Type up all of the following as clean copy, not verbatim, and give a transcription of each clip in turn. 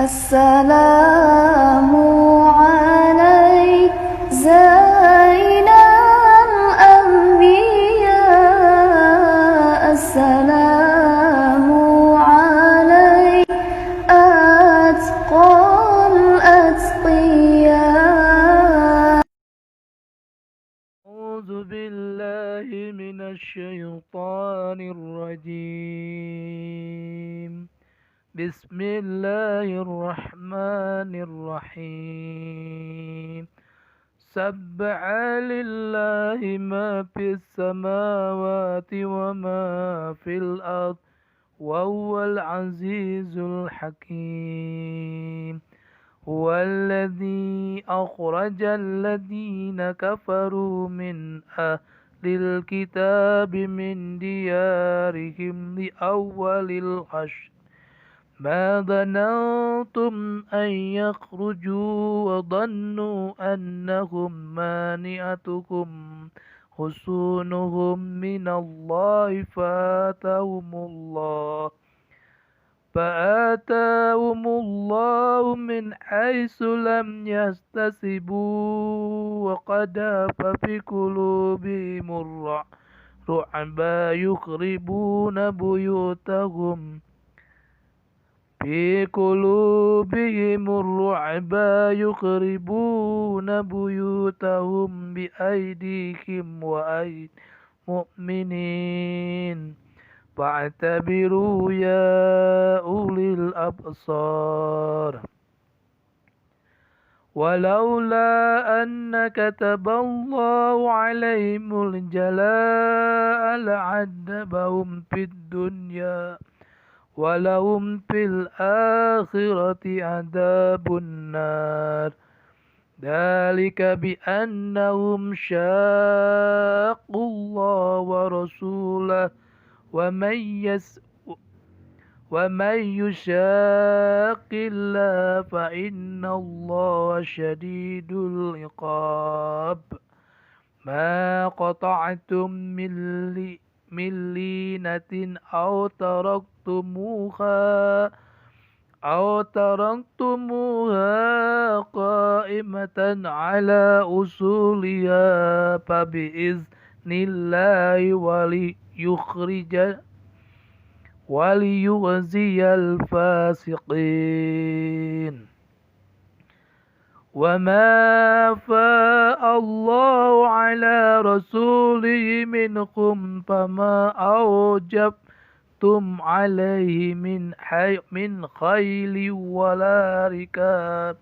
السلام عليك زين الأنبياء السلام عليك أتقى الأتقياء أعوذ بالله من الشيطان الرجيم. بسم الله الرحمن الرحيم. سبح لله ما في السماوات وما في الأرض وهو العزيز الحكيم. هو الذي أخرج الذين كفروا من أهل الكتاب من ديارهم لأول الحشر ما ظننتم أن يخرجوا وظنوا أنهم مانعتكم حصونهم من الله فآتاهم الله من حيث لم يحتسبوا وقذف في قلوبهم الرعب يخربون بيوتهم بأيديهم وأيدي المؤمنين فاعتبروا يا أولي الأبصار. ولولا أن كتب الله عليهم الجلاء لعذبهم في الدنيا ولهم في الآخرة عذاب النار ذلك بأنهم شاقوا الله ورسوله ومن يشاق الله فإن الله شديد العقاب. ما قطعتم من لينة أو تركتموها قائمة على أصولها فبإذن الله وليخزي الفاسقين. وما أفاء الله على رسوله منكم فما أوجبتم عليه من خيل ولا ركاب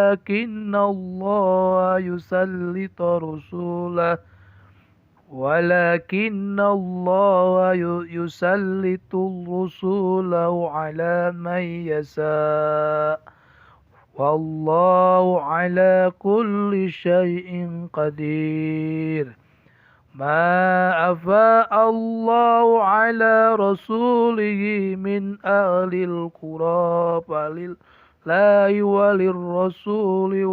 ولكن الله يسلط رسوله على من يشاء والله على كل شيء قدير. ما أفاء الله على رسوله من أهل القرى فلله وللرسول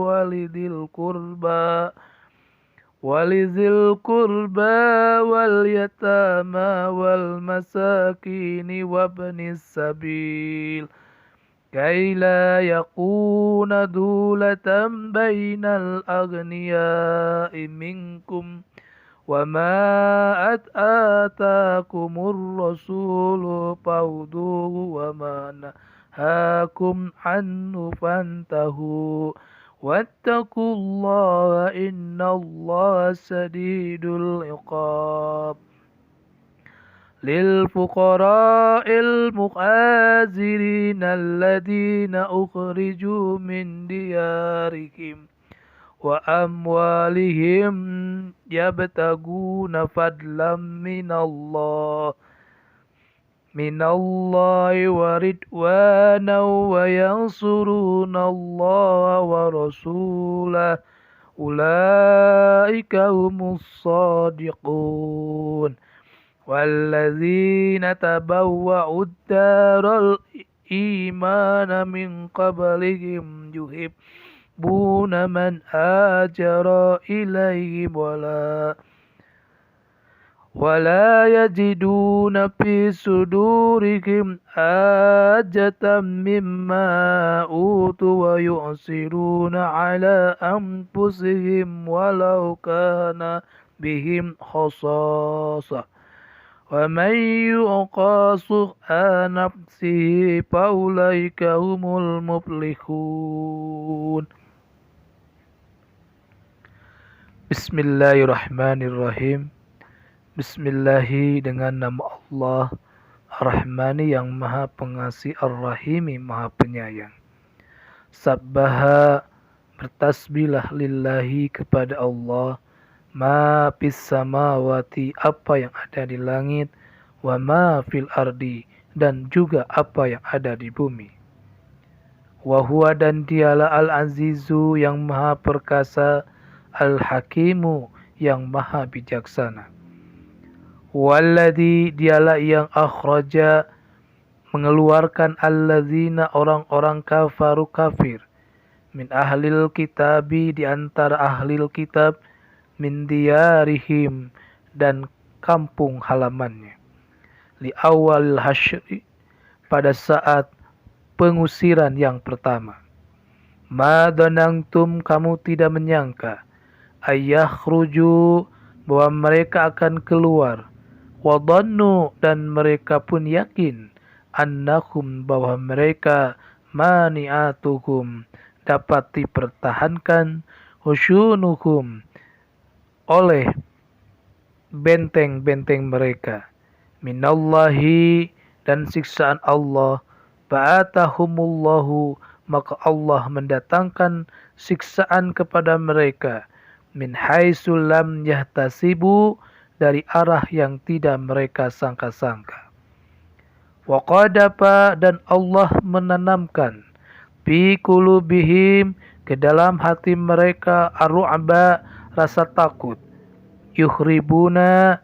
ولذي القربى واليتامى والمساكين وابن السبيل كي لا يكون دولة بين الأغنياء منكم وما آتاكم الرسول فخذوه وما نهاكم عنه فانتهوا واتقوا الله إن الله شديد العقاب. للفقراء المهاجرين الذين أخرجوا من ديارهم وأموالهم يبتغون فضلا من الله ورضوانا وينصرون الله ورسوله أولئك هم الصادقون. والذين تبوأوا الدار الإيمان من قبلهم يحبون من هاجر إليهم ولا يجدون في صدورهم حاجة مما أوتوا ويؤثرون على أنفسهم ولو كان بهم خصاصة ومن يوق شح نفسه فأولئك هم المفلحون. Bismillahirrahmanirrahim. Bismillahi dengan nama Allah Ar-Rahmani yang maha pengasih, Ar-Rahimi maha penyayang. Sabbaha, bertasbihlah lillahi kepada Allah, ma fis samawati, apa yang ada di langit, wa ma fil ardi, dan juga apa yang ada di bumi. Wa huwa, dan dialah al-azizu yang maha perkasa, al-hakimu yang maha bijaksana. Walladzi, dialah yang akhraja, mengeluarkan alladzina, orang-orang kafaru kafir, min ahlil kitabi, di antara ahlil kitab, min diyarihim, dan kampung halamannya, li awal hasyri, pada saat pengusiran yang pertama. Ma dhanantum, kamu tidak menyangka, ayakhruju, bahwa mereka akan keluar, wadhannu, dan mereka pun yakin, annahum, bahwa mereka, mani'atuhum, dapat dipertahankan, husyunuhum, oleh benteng-benteng mereka, minallahi, dan siksaan Allah, fa'atahumullahu, maka Allah mendatangkan siksaan kepada mereka, min haitsu lam yahtasibu, dari arah yang tidak mereka sangka-sangka. Wa qadafa, dan Allah menanamkan, fi qulubihim, ke dalam hati mereka, ar-ru'ba, rasa takut, yukhribuna,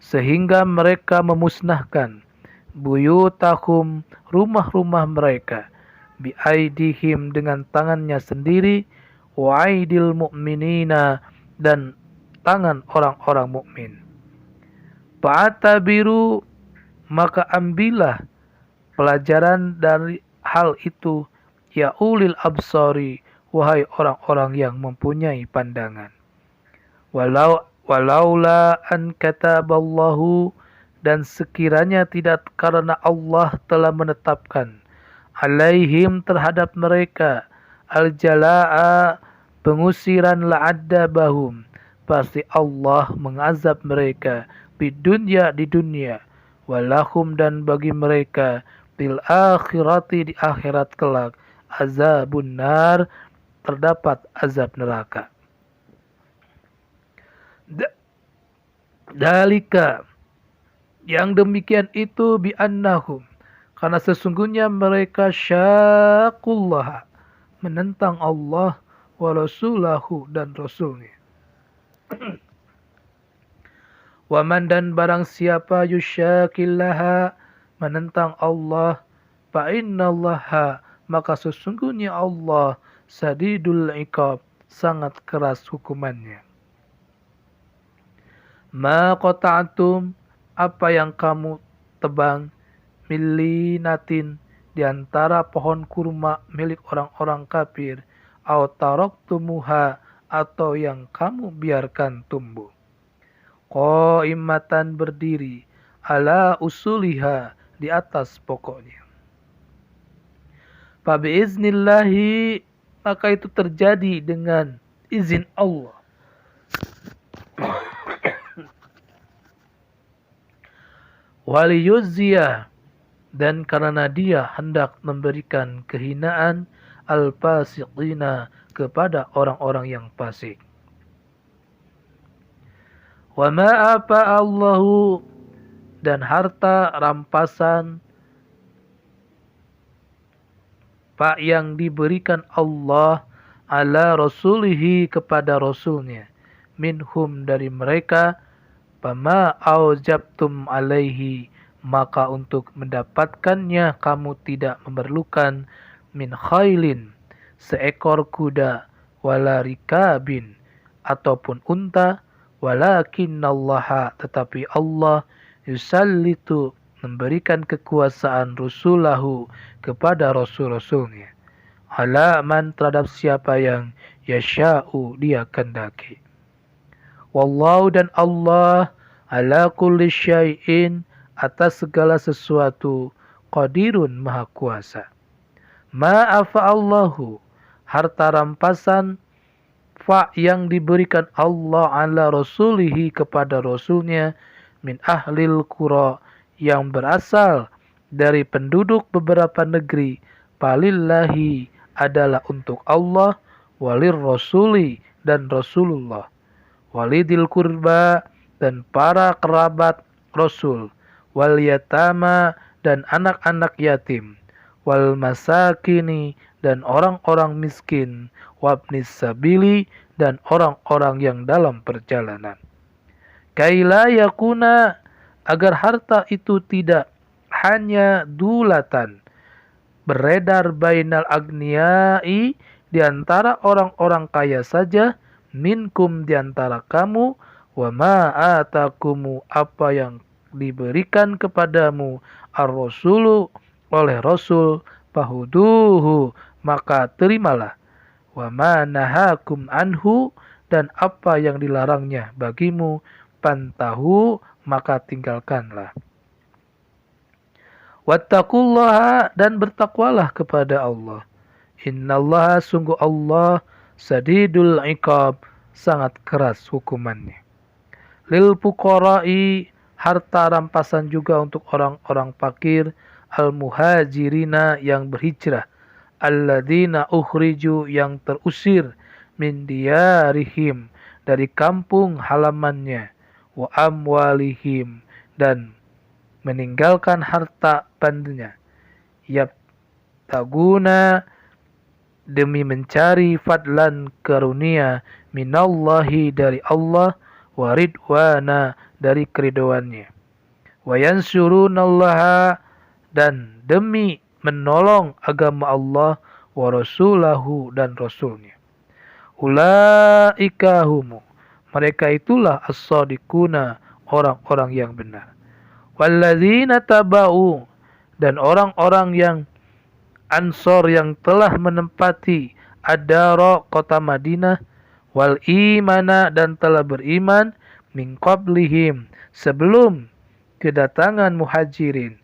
sehingga mereka memusnahkan, buyutahum, rumah-rumah mereka, bi aidihim, dengan tangannya sendiri, wa aidil mu'minina, dan tangan orang-orang mukmin. Fa'tabiru, maka ambillah pelajaran dari hal itu, ya ulil absari, wahai orang-orang yang mempunyai pandangan. Walaula an kataballahu, dan sekiranya tidak karena Allah telah menetapkan, alaihim, terhadap mereka, al-jalaa, pengusiran, la'addabahum, pasti Allah mengazab mereka, di dunia, walahum, dan bagi mereka, bil akhirati, di akhirat kelak, azabun nar, terdapat azab neraka. Dalika, yang demikian itu, bi annahum, karena sesungguhnya mereka syaqullaha, menentang Allah, wa rasulahu, dan rasulnya. Waman, dan barang siapa, yusyaqillaha, menentang Allah, fa innallaha, maka sesungguhnya Allah, sadidul iqab, sangat keras hukumannya. Ma qata'tum, apa yang kamu tebang, millinatin, di antara pohon kurma milik orang-orang kafir, au taraktumuha, atau yang kamu biarkan tumbuh, qaimatan, berdiri, ala usuliha, di atas pokoknya. Fa biiznillahi, maka itu terjadi dengan izin Allah. Waliyuzziya, dan karena dia hendak memberikan kehinaan, al-fasiqina, kepada orang-orang yang fasik. Wa ma apa Allahu, dan harta rampasan, pak yang diberikan Allah, ala rasulihi, kepada rasulnya, minhum, dari mereka, fama aujabtum alaihi, maka untuk mendapatkannya kamu tidak memerlukan, min khailin, seekor kuda, wala rikabin, ataupun unta, Walakinnallaha, tetapi Allah, yusallitu, memberikan kekuasaan rusulahu, kepada rasul-rasulnya, ala man, terhadap siapa yang yasha'u, dia kendaki. Wallahu, dan Allah, ala kulli syai'in, atas segala sesuatu, qadirun, maha kuasa. Ma'afa'allahu, harta rampasan yang diberikan Allah ala rasulihi, kepada rasulnya, min ahlil qura, yang berasal dari penduduk beberapa negeri, falillahi, adalah untuk Allah, walir rasuli, dan Rasulullah, walidil kurba, dan para kerabat Rasul, wal yatama, dan anak-anak yatim, wal masakini, dan orang-orang miskin, wabnis sabili, dan orang-orang yang dalam perjalanan. Kaila yakuna, agar harta itu tidak hanya dulatan, beredar bainal agniyai, di antara orang-orang kaya saja, minkum, di antara kamu, wa ma atakumu, apa yang diberikan kepadamu, ar-rasulu, oleh Rasul, fahuduhu, maka terimalah, wa ma nahakum anhu, dan apa yang dilarangnya bagimu, pantahu, maka tinggalkanlah. Wattaqullaha, dan bertakwalah kepada Allah. Innallaha, sungguh Allah, sadidul iqab, sangat keras hukumannya. Lil fuqara'i, harta rampasan juga untuk orang-orang fakir, al muhajirina, yang berhijrah, alladzina ukhriju, yang terusir, min diyarihim, dari kampung halamannya, wa amwalihim, dan meninggalkan harta bandnya, yabtaguna, demi mencari, fadlan, karunia, minallahi, dari Allah, waridwana, dari keridoannya, wa yansurunallaha, dan demi menolong agama Allah, wa rasulahu, dan rasulnya. Ulaika humu, mereka itulah as-shadiquna, orang-orang yang benar. Walladzina taba'u, dan orang-orang yang Ansor, yang telah menempati ad-dara, kota Madinah, wal imana, dan telah beriman, min qablihim, sebelum kedatangan muhajirin,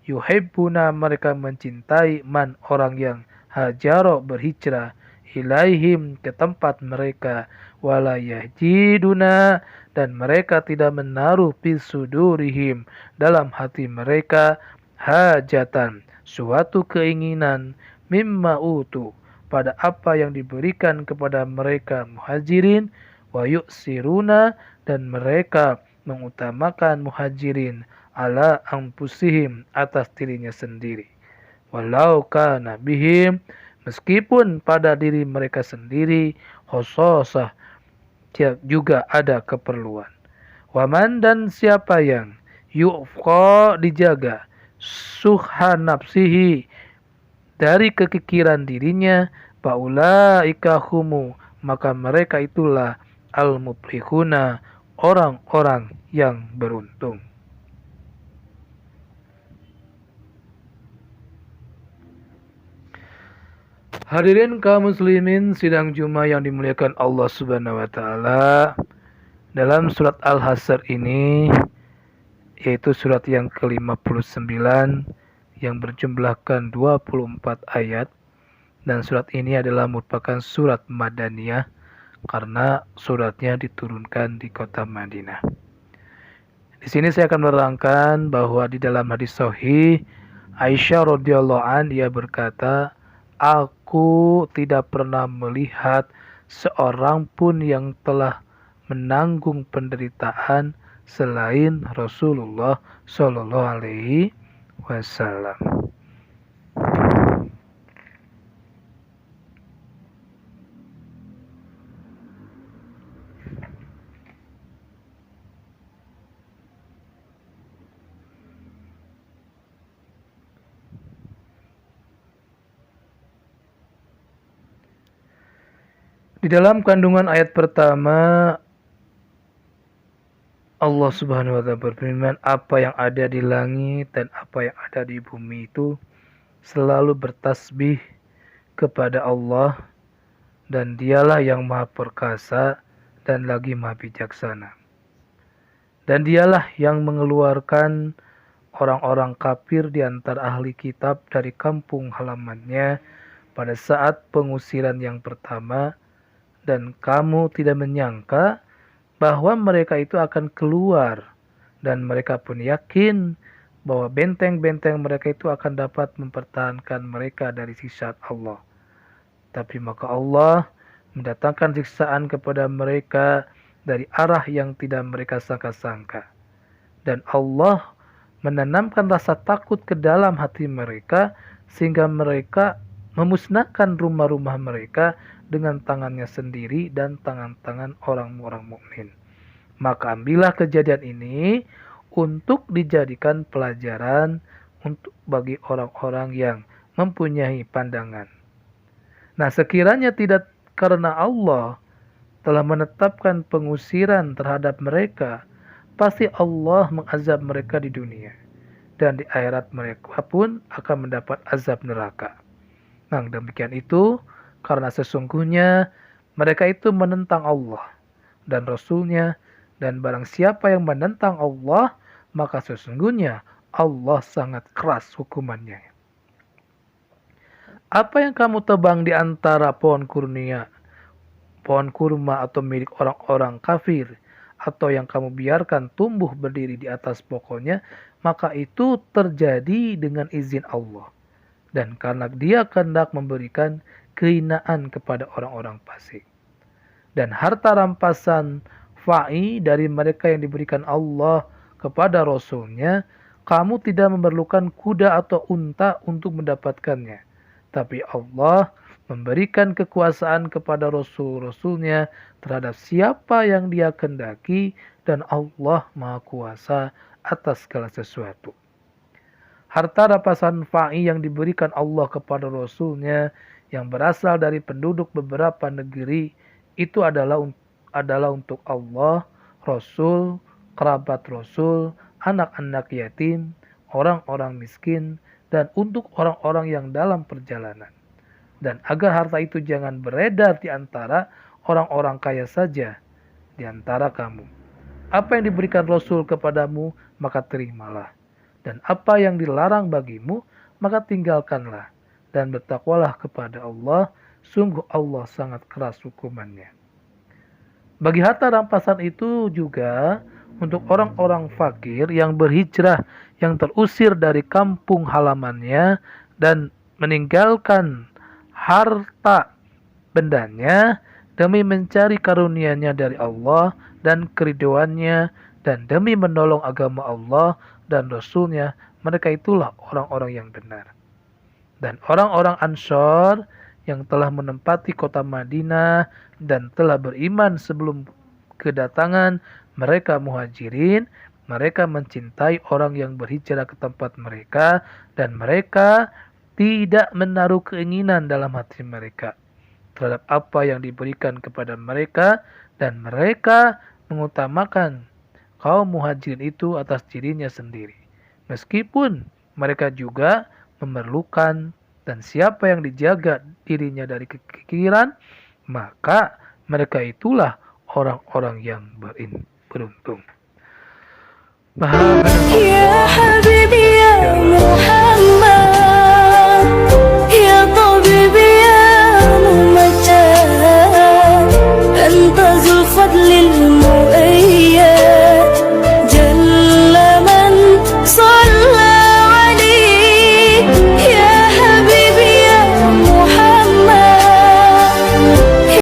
yuhibbuna, mereka mencintai, man, orang yang hajaro, berhijrah, ilaihim, ke tempat mereka, wala yajiduna, dan mereka tidak menaruh fisudurihim, dalam hati mereka, hajatan, suatu keinginan, mimma utu, pada apa yang diberikan kepada mereka muhajirin, wa yu'siruna, dan mereka mengutamakan muhajirin, ala anfusihim, atas dirinya sendiri, walau kana bihim, meskipun pada diri mereka sendiri, khososah, juga ada keperluan. Waman, dan siapa yang yu'qa, dijaga, suha nafsihi, dari kekikiran dirinya, faulaika humu, maka mereka itulah al-muflihuna, orang-orang yang beruntung. Hadirin kaum muslimin sidang Jumat yang dimuliakan Allah Subhanahu wa taala, dalam surat Al-Hasr ini, yaitu surat yang ke-59 yang berjumlahkan 24 ayat, dan surat ini adalah merupakan surat Madaniyah karena suratnya diturunkan di kota Madinah. Di sini saya akan menerangkan bahwa di dalam hadis sahih, Aisyah radhiyallahu anha, dia berkata, aku tidak pernah melihat seorang pun yang telah menanggung penderitaan selain Rasulullah Shallallahu Alaihi Wasallam. Di dalam kandungan ayat pertama, Allah Subhanahu wa taala berfirman, apa yang ada di langit dan apa yang ada di bumi itu selalu bertasbih kepada Allah, dan dialah yang maha perkasa dan lagi maha bijaksana. Dan dialah yang mengeluarkan orang-orang kafir di antara ahli kitab dari kampung halamannya pada saat pengusiran yang pertama, dan kamu tidak menyangka bahwa mereka itu akan keluar, dan mereka pun yakin bahwa benteng-benteng mereka itu akan dapat mempertahankan mereka dari siksa Allah. Tapi maka Allah mendatangkan siksaan kepada mereka dari arah yang tidak mereka sangka-sangka. Dan Allah menanamkan rasa takut ke dalam hati mereka sehingga mereka memusnahkan rumah-rumah mereka dengan tangannya sendiri dan tangan-tangan orang-orang mukmin. Maka ambillah kejadian ini untuk dijadikan pelajaran untuk bagi orang-orang yang mempunyai pandangan. Nah, sekiranya tidak karena Allah telah menetapkan pengusiran terhadap mereka, pasti Allah mengazab mereka di dunia. Dan di akhirat mereka pun akan mendapat azab neraka. Nah, demikian itu karena sesungguhnya mereka itu menentang Allah dan Rasul-Nya, dan barang siapa yang menentang Allah, maka sesungguhnya Allah sangat keras hukumannya. Apa yang kamu tebang di antara pohon kurnia, pohon kurma atau milik orang-orang kafir, atau yang kamu biarkan tumbuh berdiri di atas pokoknya, maka itu terjadi dengan izin Allah. Dan karena Dia hendak memberikan kehinaan kepada orang-orang fasik. Dan harta rampasan fa'i dari mereka yang diberikan Allah kepada Rasul-Nya, kamu tidak memerlukan kuda atau unta untuk mendapatkannya. Tapi Allah memberikan kekuasaan kepada Rasul-Rasul-Nya terhadap siapa yang Dia kehendaki, dan Allah Maha Kuasa atas segala sesuatu. Harta rampasan fa'i yang diberikan Allah kepada Rasul-Nya yang berasal dari penduduk beberapa negeri itu adalah untuk Allah, Rasul, kerabat Rasul, anak-anak yatim, orang-orang miskin, dan untuk orang-orang yang dalam perjalanan. Dan agar harta itu jangan beredar di antara orang-orang kaya saja di antara kamu. Apa yang diberikan Rasul kepadamu, maka terimalah. Dan apa yang dilarang bagimu, maka tinggalkanlah. Dan bertakwalah kepada Allah, sungguh Allah sangat keras hukumannya. Bagi harta rampasan itu juga untuk orang-orang fakir yang berhijrah, yang terusir dari kampung halamannya dan meninggalkan harta bendanya demi mencari karunia-Nya dari Allah dan keridhoannya, dan demi menolong agama Allah dan Rasul-Nya, mereka itulah orang-orang yang benar. Dan orang-orang Ansor yang telah menempati kota Madinah dan telah beriman sebelum kedatangan mereka Muhajirin, mereka mencintai orang yang berhijrah ke tempat mereka, dan mereka tidak menaruh keinginan dalam hati mereka terhadap apa yang diberikan kepada mereka, dan mereka mengutamakan kaum Muhajirin itu atas dirinya sendiri, meskipun mereka juga memerlukan. Dan siapa yang dijaga dirinya dari kekikiran, maka mereka itulah orang-orang yang beruntung. Ya Habibi ya